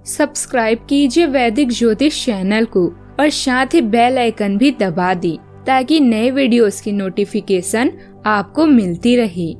Subscribe कीजिए वैदिक ज्योतिष चैनल को और साथ ही बेल आइकन भी दबा दी ताकि नए वीडियोस की नोटिफिकेशन आपको मिलती रहे।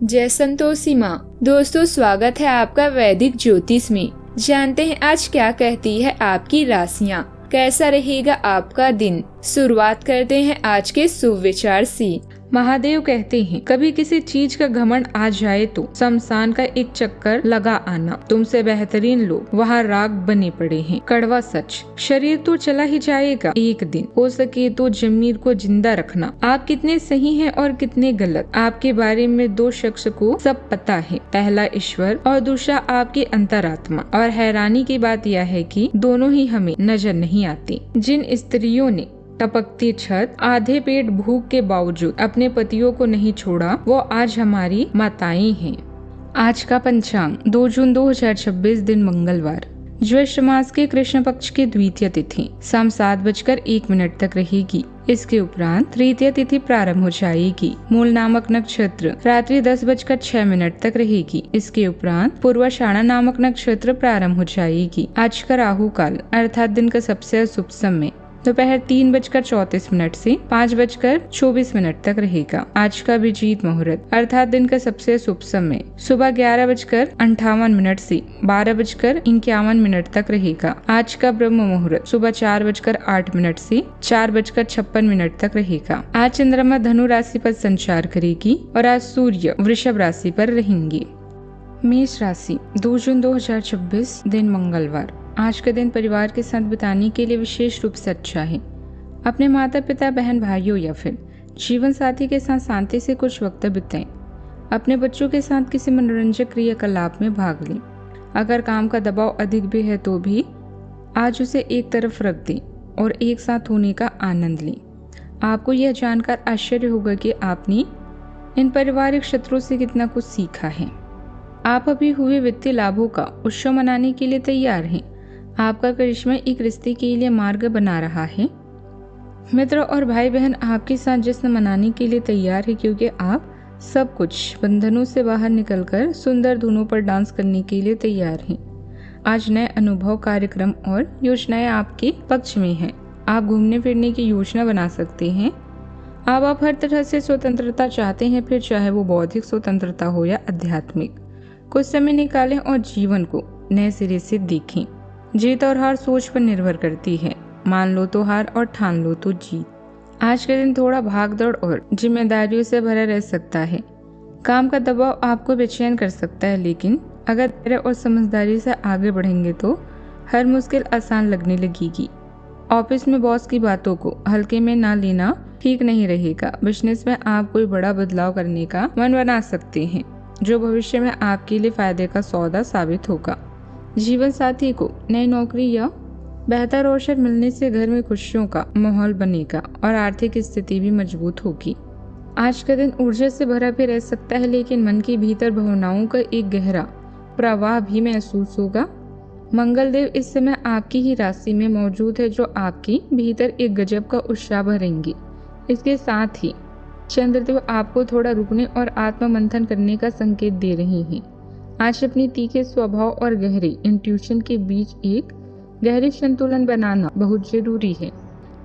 जय संतोषी माँ। दोस्तों, स्वागत है आपका वैदिक ज्योतिष में। जानते हैं आज क्या कहती है आपकी राशियाँ, कैसा रहेगा आपका दिन। शुरुआत करते हैं आज के शुभ विचार से। महादेव कहते हैं, कभी किसी चीज का घमंड आ जाए तो शमशान का एक चक्कर लगा आना। तुमसे बेहतरीन लोग वहाँ राग बने पड़े हैं। कड़वा सच, शरीर तो चला ही जाएगा एक दिन, हो सके तो जमीर को जिंदा रखना। आप कितने सही हैं और कितने गलत, आपके बारे में दो शख्स को सब पता है। पहला ईश्वर और दूसरा आपकी अंतरात्मा। और हैरानी की बात यह है कि दोनों ही हमें नजर नहीं आती। जिन स्त्रियों ने टपकती छत, आधे पेट भूख के बावजूद अपने पतियों को नहीं छोड़ा, वो आज हमारी माताएं हैं। आज का पंचांग 2 जून 2026 दिन मंगलवार, ज्येष्ठ मास के कृष्ण पक्ष की द्वितीय तिथि शाम 7:01 तक रहेगी। इसके उपरांत तृतीय तिथि प्रारंभ हो जाएगी। मूल नामक नक्षत्र रात्रि 10:06 तक रहेगी। इसके उपरांत पूर्वाषाढ़ा नामक नक्षत्र प्रारंभ हो जाएगी। आज का राहु काल अर्थात दिन का सबसे अशुभ समय दोपहर 3:34 से 5:24 तक रहेगा। आज का अभिजीत मुहूर्त अर्थात दिन का सबसे शुभ समय सुबह 11:58 से 12:51 तक रहेगा। आज का ब्रह्म मुहूर्त सुबह 4:08 से 4:56 तक रहेगा। आज चंद्रमा धनु राशि पर संचार करेगी और आज सूर्य वृषभ राशि पर रहेंगे। मेष राशि 2 जून 2026 दिन मंगलवार, आज का दिन परिवार के साथ बिताने के लिए विशेष रूप से अच्छा है। अपने माता पिता, बहन भाइयों या फिर जीवन साथी के साथ शांति से कुछ वक्त बिताएं। अपने बच्चों के साथ किसी मनोरंजक क्रियाकलाप में भाग लें। अगर काम का दबाव अधिक भी है तो भी आज उसे एक तरफ रख दें और एक साथ होने का आनंद लें। आपको यह जानकर आश्चर्य होगा कि आपने इन पारिवारिक शत्रुओं से कितना कुछ सीखा है। आप अभी हुए वित्तीय लाभों का उत्सव मनाने के लिए तैयार हैं। आपका करिश्मा एक रिश्ते के लिए मार्ग बना रहा है। मित्र और भाई बहन आपके साथ जश्न मनाने के लिए तैयार है, क्योंकि आप सब कुछ बंधनों से बाहर निकलकर सुंदर धुनों पर डांस करने के लिए तैयार हैं। आज नए अनुभव, कार्यक्रम और योजनाएं आपके पक्ष में हैं। आप घूमने फिरने की योजना बना सकते हैं। आप हर तरह से स्वतंत्रता चाहते हैं, फिर चाहे वो बौद्धिक स्वतंत्रता हो या आध्यात्मिक। कुछ समय निकालें और जीवन को नए सिरे से देखें। जीत और हार सोच पर निर्भर करती है। मान लो तो हार और ठान लो तो जीत। आज के दिन थोड़ा भागदौड़ और जिम्मेदारियों से भरा रह सकता है। काम का दबाव आपको बेचैन कर सकता है, लेकिन अगर धैर्य और समझदारी से आगे बढ़ेंगे तो हर मुश्किल आसान लगने लगेगी। ऑफिस में बॉस की बातों को हल्के में ना लेना ठीक नहीं रहेगा। बिजनेस में आप कोई बड़ा बदलाव करने का मन बना सकते हैं, जो भविष्य में आपके लिए फायदे का सौदा साबित होगा। जीवन साथी को नई नौकरी या बेहतर अवसर मिलने से घर में खुशियों का माहौल बनेगा और आर्थिक स्थिति भी मजबूत होगी। आज का दिन ऊर्जा से भरा भी रह सकता है, लेकिन मन के भीतर भावनाओं का एक गहरा प्रवाह भी महसूस होगा। मंगल देव इस समय आपकी ही राशि में मौजूद है, जो आपके भीतर एक गजब का उत्साह भरेंगे। इसके साथ ही चंद्रदेव आपको थोड़ा रुकने और आत्ममंथन करने का संकेत दे रहे हैं। आज अपनी तीखे स्वभाव और गहरे इंट्यूशन के बीच एक गहरी संतुलन बनाना बहुत जरूरी है।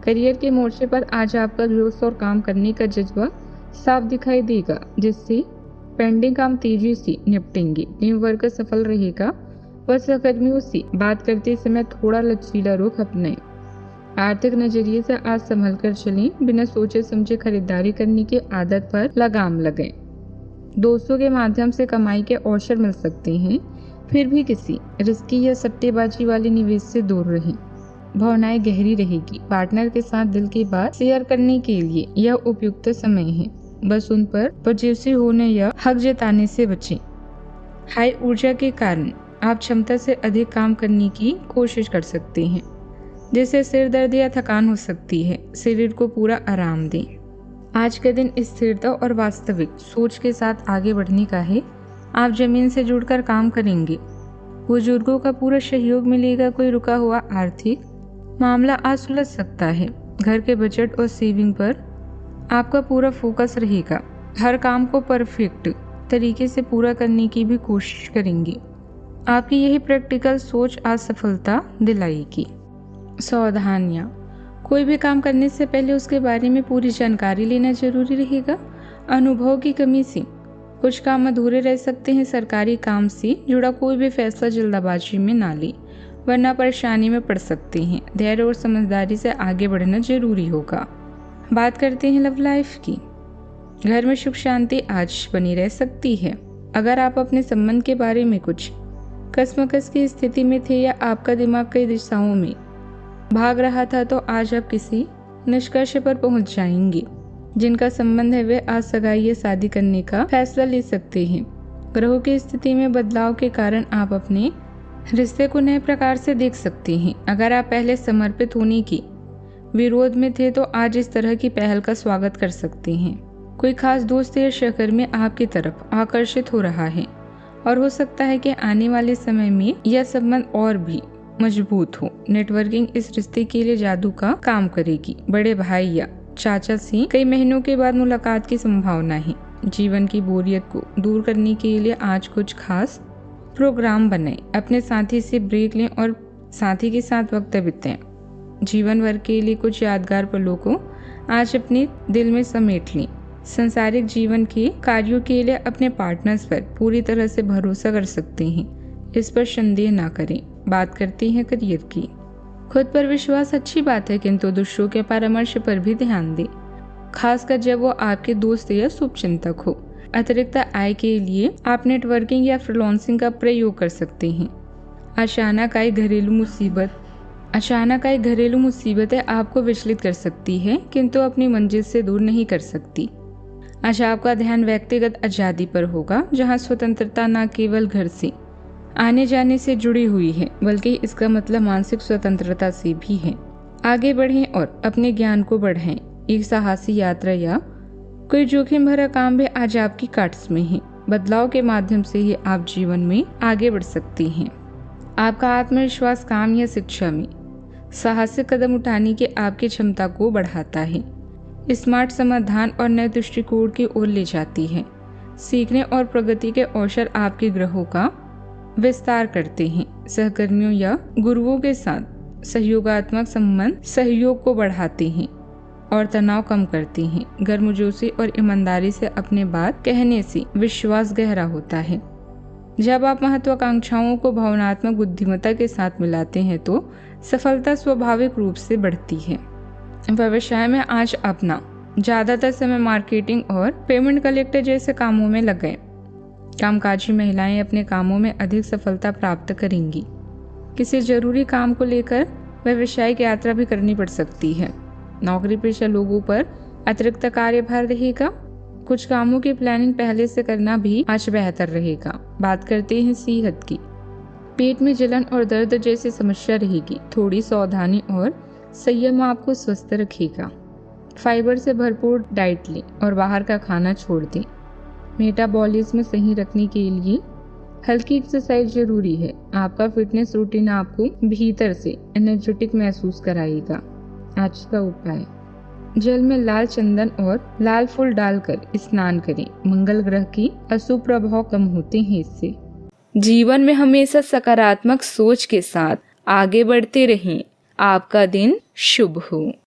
करियर के मोर्चे पर आज आपका जोश और काम करने का जज्बा साफ दिखाई देगा, जिससे पेंडिंग काम तेजी से निपटेंगे। टीम वर्क सफल रहेगा। वह सहकर्मियों से बात करते समय थोड़ा लचीला रुख अपनाएं। आर्थिक नजरिए से आज संभल कर चलें। बिना सोचे समझे खरीदारी करने की आदत पर लगाम लगाएं। दोस्तों के माध्यम से कमाई के अवसर मिल सकते हैं, फिर भी किसी रिस्की या सट्टेबाजी वाले निवेश से दूर रहें। भावनाएं गहरी रहेगी। पार्टनर के साथ दिल की बात शेयर करने के लिए यह उपयुक्त समय है। बस उन पर पॉजिटिव होने या हक जताने से बचें। हाई ऊर्जा के कारण आप क्षमता से अधिक काम करने की कोशिश कर सकते हैं, जिससे सिर दर्द या थकान हो सकती है। शरीर को पूरा आराम दें। आज का दिन स्थिरता और वास्तविक सोच के साथ आगे बढ़ने का है। आप जमीन से जुड़कर काम करेंगे। बुजुर्गों का पूरा सहयोग मिलेगा। कोई रुका हुआ आर्थिक मामला आज सुलझ सकता है। घर के बजट और सेविंग पर आपका पूरा फोकस रहेगा। हर काम को परफेक्ट तरीके से पूरा करने की भी कोशिश करेंगे। आपकी यही प्रैक्टिकल सोच आज सफलता दिलाएगी। सावधानियाँ, कोई भी काम करने से पहले उसके बारे में पूरी जानकारी लेना जरूरी रहेगा। अनुभव की कमी से कुछ काम अधूरे रह सकते हैं। सरकारी काम से जुड़ा कोई भी फैसला जल्दबाजी में ना ले, वरना परेशानी में पड़ सकते हैं। धैर्य और समझदारी से आगे बढ़ना जरूरी होगा। बात करते हैं लव लाइफ की। घर में सुख शांति आज बनी रह सकती है। अगर आप अपने संबंध के बारे में कुछ कश्मकश की स्थिति में थे या आपका दिमाग कई दिशाओं में भाग रहा था, तो आज आप किसी निष्कर्ष पर पहुंच जाएंगे। जिनका संबंध है वे आज सगाई या शादी करने का फैसला ले सकते हैं। ग्रहों की स्थिति में बदलाव के कारण आप अपने रिश्ते को नए प्रकार से देख सकते हैं। अगर आप पहले समर्पित होने की विरोध में थे, तो आज इस तरह की पहल का स्वागत कर सकते हैं। कोई खास दोस्त या सहकर्मी आपकी तरफ आकर्षित हो रहा है और हो सकता है कि आने वाले समय में यह संबंध और भी मजबूत हो। नेटवर्किंग इस रिश्ते के लिए जादू का काम करेगी। बड़े भाई या चाचा से कई महीनों के बाद मुलाकात की संभावना है। जीवन की बोरियत को दूर करने के लिए आज कुछ खास प्रोग्राम बनाएं। अपने साथी से ब्रेक लें और साथी के साथ वक्त बिताएं। जीवन भर के लिए कुछ यादगार पलों को आज अपने दिल में समेट लें। संसारिक जीवन के कार्यों के लिए अपने पार्टनर्स पर पूरी तरह से भरोसा कर सकते हैं। इस पर संदेह ना करें। बात करते हैं करियर की। खुद पर विश्वास अच्छी बात है, किंतु दूसरों के परामर्श पर भी ध्यान दें, खासकर जब वो आपके दोस्त या शुभचिंतक हो। अतिरिक्त आय के लिए आप नेटवर्किंग या फ्रीलांसिंग का प्रयोग कर सकते हैं। अचानक आई घरेलू मुसीबतें आपको विचलित कर सकती है, किंतु अपनी मंजिल से दूर नहीं कर सकती। आज आपका ध्यान व्यक्तिगत आजादी पर होगा, जहां स्वतंत्रता न केवल घर से आने जाने से जुड़ी हुई है, बल्कि इसका मतलब मानसिक स्वतंत्रता से भी है। आगे बढ़ें और अपने ज्ञान को बढ़ाएं। एक साहसी यात्रा या कोई जोखिम भरा काम भी आज आपकी कार्ड्स में है। बदलाव के माध्यम से ही आप जीवन में आगे बढ़ सकते हैं। आपका आत्मविश्वास काम या शिक्षा में साहसिक कदम उठाने की आपकी क्षमता को बढ़ाता है। स्मार्ट समाधान और नए दृष्टिकोण की ओर ले जाती है। सीखने और प्रगति के अवसर आपके ग्रहों का विस्तार करते हैं। सहकर्मियों या गुरुओं के साथ सहयोगात्मक संबंध सहयोग को बढ़ाते हैं और तनाव कम करते हैं। गर्मजोशी और ईमानदारी से अपने बात कहने से विश्वास गहरा होता है। जब आप महत्वाकांक्षाओं को भावनात्मक बुद्धिमत्ता के साथ मिलाते हैं, तो सफलता स्वाभाविक रूप से बढ़ती है। व्यवसाय में आज अपना ज्यादातर समय मार्केटिंग और पेमेंट कलेक्टर जैसे कामों में लगाएं। कामकाजी महिलाएं अपने कामों में अधिक सफलता प्राप्त करेंगी। किसी जरूरी काम को लेकर व्यावसायिक यात्रा भी करनी पड़ सकती है। नौकरी पेशा लोगों पर अतिरिक्त कार्यभार रहेगा। कुछ कामों की प्लानिंग पहले से करना भी आज बेहतर रहेगा। बात करते हैं सेहत की। पेट में जलन और दर्द जैसी समस्या रहेगी। थोड़ी सावधानी और संयम आपको स्वस्थ रखेगा। फाइबर से भरपूर डाइट लें और बाहर का खाना छोड़ दें। मेटाबॉलिज्म सही रखने के लिए हल्की एक्सरसाइज जरूरी है। आपका फिटनेस रूटीन आपको भीतर से एनर्जेटिक महसूस कराएगा। आज का उपाय, जल में लाल चंदन और लाल फूल डालकर स्नान करें। मंगल ग्रह की अशुभ प्रभाव कम होते हैं इससे। जीवन में हमेशा सकारात्मक सोच के साथ आगे बढ़ते रहें। आपका दिन शुभ हो।